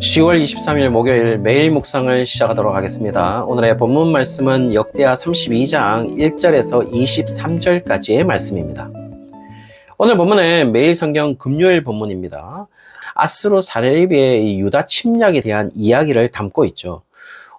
10월 23일 목요일 매일 묵상을 시작하도록 하겠습니다. 오늘의 본문 말씀은 역대하 32장 1절에서 23절까지의 말씀입니다. 오늘 본문은 매일 성경 금요일 본문입니다. 아수르 사네립의 유다 침략에 대한 이야기를 담고 있죠.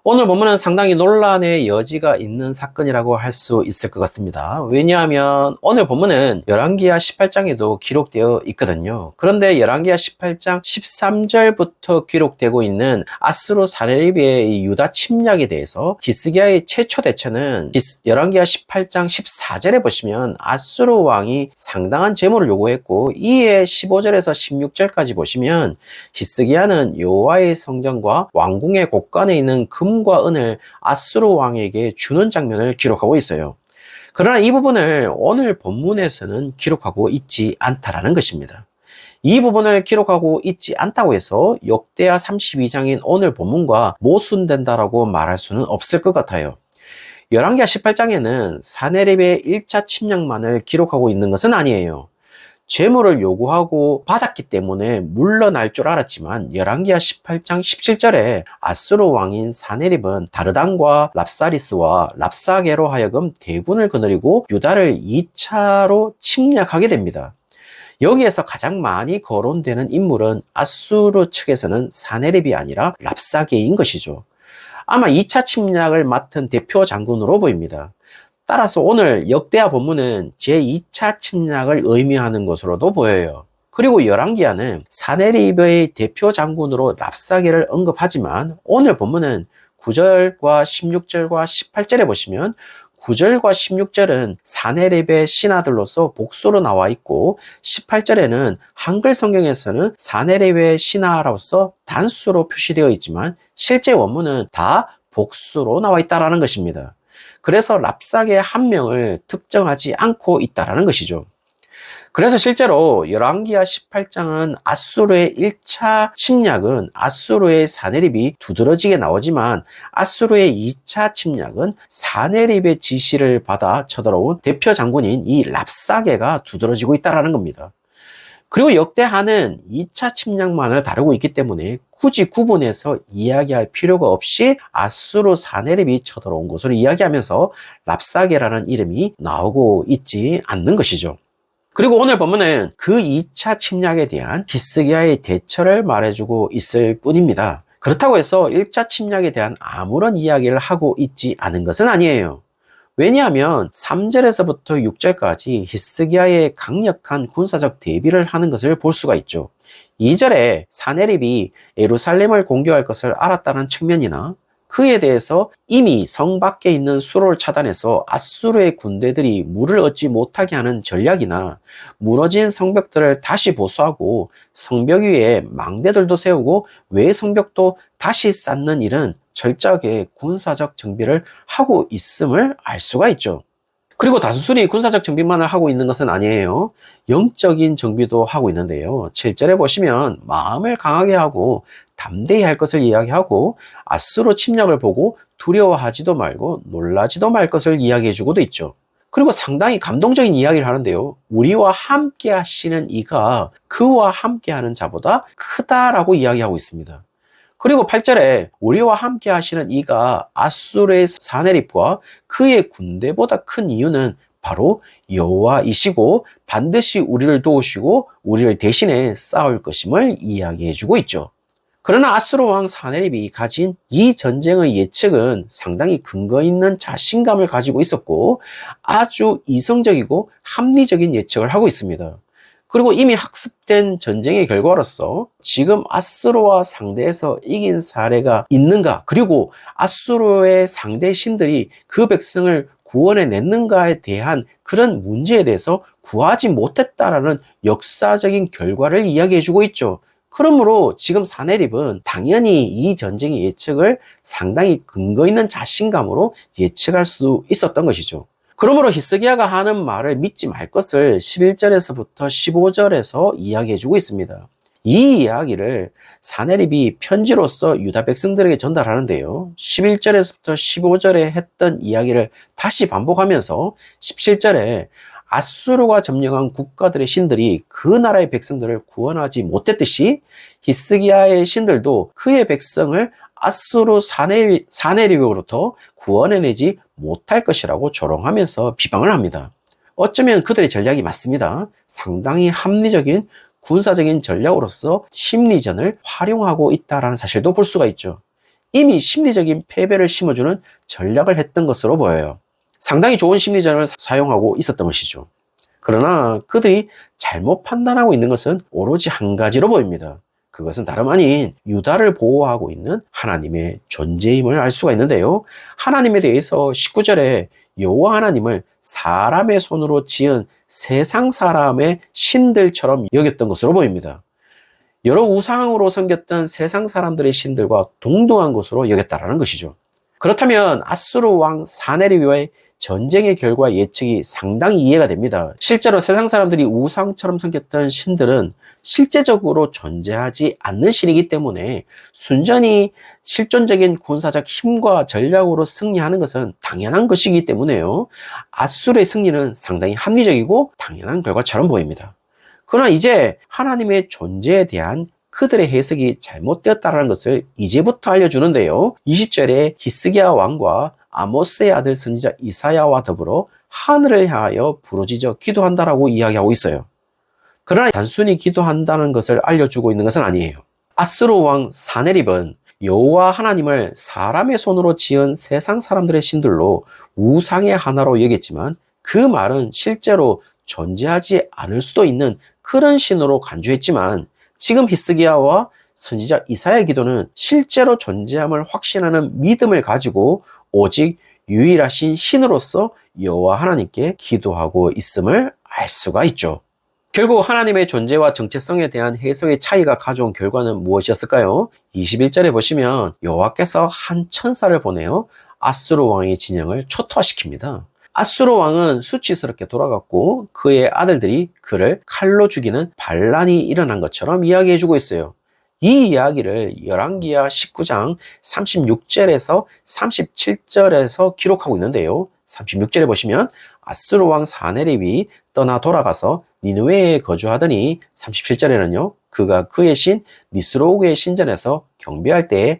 오늘 본문은 상당히 논란의 여지가 있는 사건이라고 할 수 있을 것 같습니다. 왜냐하면 오늘 본문은 열왕기하 18장에도 기록되어 있거든요. 그런데 열왕기하 18장 13절부터 기록되고 있는 아수르 사네립의 유다 침략에 대해서 히스기야의 최초 대처는 열왕기하 18장 14절에 보시면 아수르 왕이 상당한 재물을 요구했고, 이에 15절에서 16절까지 보시면 히스기야는 여호와의 성전과 왕궁의 곳간에 있는 금과 은을 아수르 왕에게 주는 장면을 기록하고 있어요. 그러나 이 부분을 오늘 본문에서는 기록하고 있지 않다라는 것입니다. 이 부분을 기록하고 있지 않다고 해서 역대하 32장인 오늘 본문과 모순된다라고 말할 수는 없을 것 같아요. 열왕기하 18장에는 사네립의 1차 침략만을 기록하고 있는 것은 아니에요. 재물을 요구하고 받았기 때문에 물러날 줄 알았지만 열왕기하 18장 17절에 아수르 왕인 사네립은 다르단과 랍사리스와 랍사게로 하여금 대군을 거느리고 유다를 2차로 침략하게 됩니다. 여기에서 가장 많이 거론되는 인물은 아수르 측에서는 사네립이 아니라 랍사게인 것이죠. 아마 2차 침략을 맡은 대표 장군으로 보입니다. 따라서 오늘 역대하 본문은 제2차 침략을 의미하는 것으로도 보여요. 그리고 열왕기하는 사네립의 대표 장군으로 랍사게를 언급하지만 오늘 본문은 9절과 16절과 18절에 보시면 9절과 16절은 사네립의 신하들로서 복수로 나와 있고, 18절에는 한글 성경에서는 사네립의 신하로서 단수로 표시되어 있지만 실제 원문은 다 복수로 나와 있다는 것입니다. 그래서 랍사게 한 명을 특정하지 않고 있다는 것이죠. 그래서 실제로 열왕기하 18장은 아수르의 1차 침략은 아수르의 사네립이 두드러지게 나오지만 아수르의 2차 침략은 사네립의 지시를 받아 쳐들어온 대표 장군인 이 랍사게가 두드러지고 있다는 겁니다. 그리고 역대하는 2차 침략만을 다루고 있기 때문에 굳이 구분해서 이야기할 필요가 없이 아수르 사네립이 쳐들어온 것으로 이야기하면서 랍사게라는 이름이 나오고 있지 않는 것이죠. 그리고 오늘 본문은 그 2차 침략에 대한 히스기야의 대처를 말해주고 있을 뿐입니다. 그렇다고 해서 1차 침략에 대한 아무런 이야기를 하고 있지 않은 것은 아니에요. 왜냐하면 3절에서부터 6절까지 히스기야의 강력한 군사적 대비를 하는 것을 볼 수가 있죠. 2절에 사네립이 예루살렘을 공격할 것을 알았다는 측면이나 그에 대해서 이미 성 밖에 있는 수로를 차단해서 아수르의 군대들이 물을 얻지 못하게 하는 전략이나 무너진 성벽들을 다시 보수하고 성벽 위에 망대들도 세우고 외성벽도 다시 쌓는 일은 철저하게 군사적 정비를 하고 있음을 알 수가 있죠. 그리고 단순히 군사적 정비만을 하고 있는 것은 아니에요. 영적인 정비도 하고 있는데요. 7절에 보시면 마음을 강하게 하고 담대히 할 것을 이야기하고 아수르 침략을 보고 두려워하지도 말고 놀라지도 말 것을 이야기해 주고도 있죠. 그리고 상당히 감동적인 이야기를 하는데요. 우리와 함께 하시는 이가 그와 함께 하는 자보다 크다라고 이야기하고 있습니다. 그리고 8절에 우리와 함께 하시는 이가 아수르의 사네립과 그의 군대보다 큰 이유는 바로 여호와이시고 반드시 우리를 도우시고 우리를 대신해 싸울 것임을 이야기해주고 있죠. 그러나 아수르 왕 사네립이 가진 이 전쟁의 예측은 상당히 근거 있는 자신감을 가지고 있었고 아주 이성적이고 합리적인 예측을 하고 있습니다. 그리고 이미 학습된 전쟁의 결과로서 지금 아수르와 상대해서 이긴 사례가 있는가, 그리고 아수르의 상대 신들이 그 백성을 구원해 냈는가에 대한 그런 문제에 대해서 구하지 못했다라는 역사적인 결과를 이야기해주고 있죠. 그러므로 지금 사네립은 당연히 이 전쟁의 예측을 상당히 근거 있는 자신감으로 예측할 수 있었던 것이죠. 그러므로 히스기야가 하는 말을 믿지 말 것을 11절에서부터 15절에서 이야기해주고 있습니다. 이 이야기를 사네립이 편지로서 유다 백성들에게 전달하는데요. 11절에서부터 15절에 했던 이야기를 다시 반복하면서 17절에 아수르가 점령한 국가들의 신들이 그 나라의 백성들을 구원하지 못했듯이 히스기야의 신들도 그의 백성을 아수르 사네립으로부터 구원해내지 못할 것이라고 조롱하면서 비방을 합니다. 어쩌면 그들의 전략이 맞습니다. 상당히 합리적인 군사적인 전략으로서 심리전을 활용하고 있다는 사실도 볼 수가 있죠. 이미 심리적인 패배를 심어주는 전략을 했던 것으로 보여요. 상당히 좋은 심리전을 사용하고 있었던 것이죠. 그러나 그들이 잘못 판단하고 있는 것은 오로지 한 가지로 보입니다. 그것은 다름 아닌 유다를 보호하고 있는 하나님의 존재임을 알 수가 있는데요. 하나님에 대해서 19절에 여호와 하나님을 사람의 손으로 지은 세상 사람의 신들처럼 여겼던 것으로 보입니다. 여러 우상으로 섬겼던 세상 사람들의 신들과 동등한 것으로 여겼다라는 것이죠. 그렇다면 아수르 왕 사네립과의 전쟁의 결과 예측이 상당히 이해가 됩니다. 실제로 세상 사람들이 우상처럼 섬겼던 신들은 실제적으로 존재하지 않는 신이기 때문에 순전히 실존적인 군사적 힘과 전략으로 승리하는 것은 당연한 것이기 때문에요. 아수르의 승리는 상당히 합리적이고 당연한 결과처럼 보입니다. 그러나 이제 하나님의 존재에 대한 그들의 해석이 잘못되었다는 것을 이제부터 알려주는데요. 20절에 히스기야 왕과 아모스의 아들 선지자 이사야와 더불어 하늘을 향하여 부르짖어 기도한다라고 이야기하고 있어요. 그러나 단순히 기도한다는 것을 알려주고 있는 것은 아니에요. 아수르 왕 사네립은 여호와 하나님을 사람의 손으로 지은 세상 사람들의 신들로 우상의 하나로 여겼지만 그 말은 실제로 존재하지 않을 수도 있는 그런 신으로 간주했지만 지금 히스기야와 선지자 이사야의 기도는 실제로 존재함을 확신하는 믿음을 가지고 오직 유일하신 신으로서 여호와 하나님께 기도하고 있음을 알 수가 있죠. 결국 하나님의 존재와 정체성에 대한 해석의 차이가 가져온 결과는 무엇이었을까요? 21절에 보시면 여호와께서 한 천사를 보내어 아수르 왕의 진영을 초토화시킵니다. 아수르 왕은 수치스럽게 돌아갔고 그의 아들들이 그를 칼로 죽이는 반란이 일어난 것처럼 이야기해주고 있어요. 이 이야기를 열왕기하 19장 36절에서 37절에서 기록하고 있는데요. 36절에 보시면 아수르 왕 사네립이 떠나 돌아가서 니느웨에 거주하더니 37절에는요. 그가 그의 신 니스로그의 신전에서 경배할 때에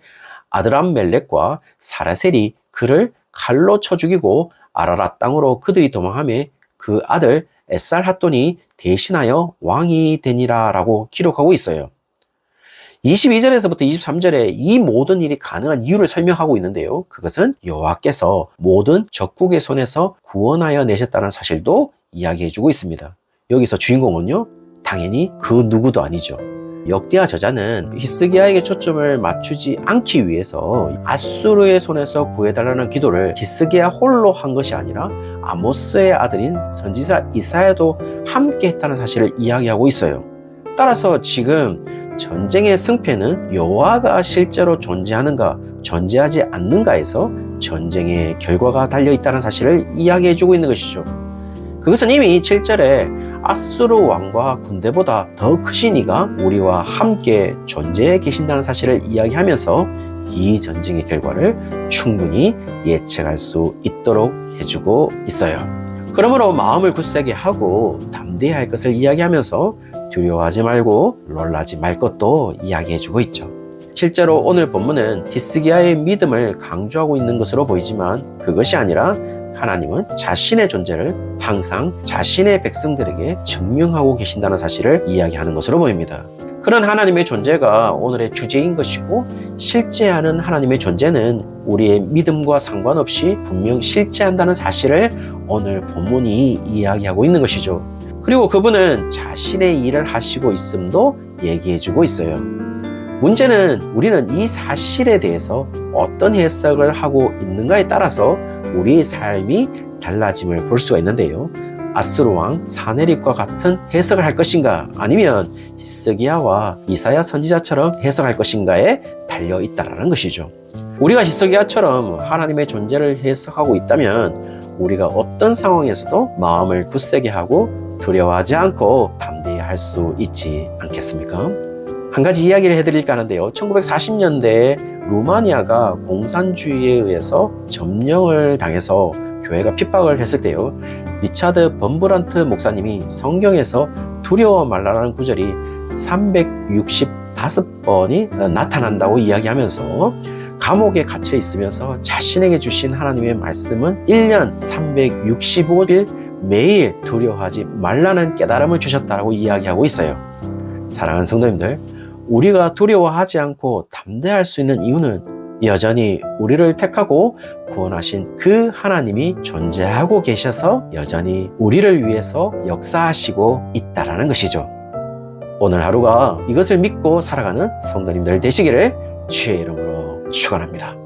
아드람멜렉과 사라셀이 그를 칼로 쳐 죽이고 아라랏 땅으로 그들이 도망하며 그 아들 에살핫돈이 대신하여 왕이 되니라 라고 기록하고 있어요. 22절에서부터 23절에 이 모든 일이 가능한 이유를 설명하고 있는데요. 그것은 여호와께서 모든 적국의 손에서 구원하여 내셨다는 사실도 이야기해주고 있습니다. 여기서 주인공은요, 당연히 그 누구도 아니죠. 역대하 저자는 히스기야에게 초점을 맞추지 않기 위해서 아수르의 손에서 구해달라는 기도를 히스기야 홀로 한 것이 아니라 아모스의 아들인 선지자 이사야도 함께 했다는 사실을 이야기하고 있어요. 따라서 지금 전쟁의 승패는 여호와가 실제로 존재하는가 존재하지 않는가에서 전쟁의 결과가 달려있다는 사실을 이야기해주고 있는 것이죠. 그것은 이미 7절에 아수르 왕과 군대보다 더 크신 이가 우리와 함께 존재해 계신다는 사실을 이야기하면서 이 전쟁의 결과를 충분히 예측할 수 있도록 해주고 있어요. 그러므로 마음을 굳세게 하고 담대해야 할 것을 이야기하면서 두려워하지 말고 놀라지 말 것도 이야기해주고 있죠. 실제로 오늘 본문은 히스기야의 믿음을 강조하고 있는 것으로 보이지만 그것이 아니라 하나님은 자신의 존재를 항상 자신의 백성들에게 증명하고 계신다는 사실을 이야기하는 것으로 보입니다. 그런 하나님의 존재가 오늘의 주제인 것이고 실제하는 하나님의 존재는 우리의 믿음과 상관없이 분명 실제한다는 사실을 오늘 본문이 이야기하고 있는 것이죠. 그리고 그분은 자신의 일을 하시고 있음도 얘기해주고 있어요. 문제는 우리는 이 사실에 대해서 어떤 해석을 하고 있는가에 따라서 우리의 삶이 달라짐을 볼 수가 있는데요. 아수르 왕 사네립과 같은 해석을 할 것인가 아니면 히스기야와 이사야 선지자처럼 해석할 것인가에 달려있다는 것이죠. 우리가 히스기야처럼 하나님의 존재를 해석하고 있다면 우리가 어떤 상황에서도 마음을 굳세게 하고 두려워하지 않고 담대히 할 수 있지 않겠습니까? 한 가지 이야기를 해드릴까 하는데요. 1940년대에 루마니아가 공산주의에 의해서 점령을 당해서 교회가 핍박을 했을 때요, 리차드 범브란트 목사님이 성경에서 두려워 말라라는 구절이 365번이 나타난다고 이야기하면서 감옥에 갇혀 있으면서 자신에게 주신 하나님의 말씀은 1년 365일 매일 두려워하지 말라는 깨달음을 주셨다라고 이야기하고 있어요. 사랑하는 성도님들, 우리가 두려워하지 않고 담대할 수 있는 이유는 여전히 우리를 택하고 구원하신 그 하나님이 존재하고 계셔서 여전히 우리를 위해서 역사하시고 있다라는 것이죠. 오늘 하루가 이것을 믿고 살아가는 성도님들 되시기를 주의 이름으로 축원합니다.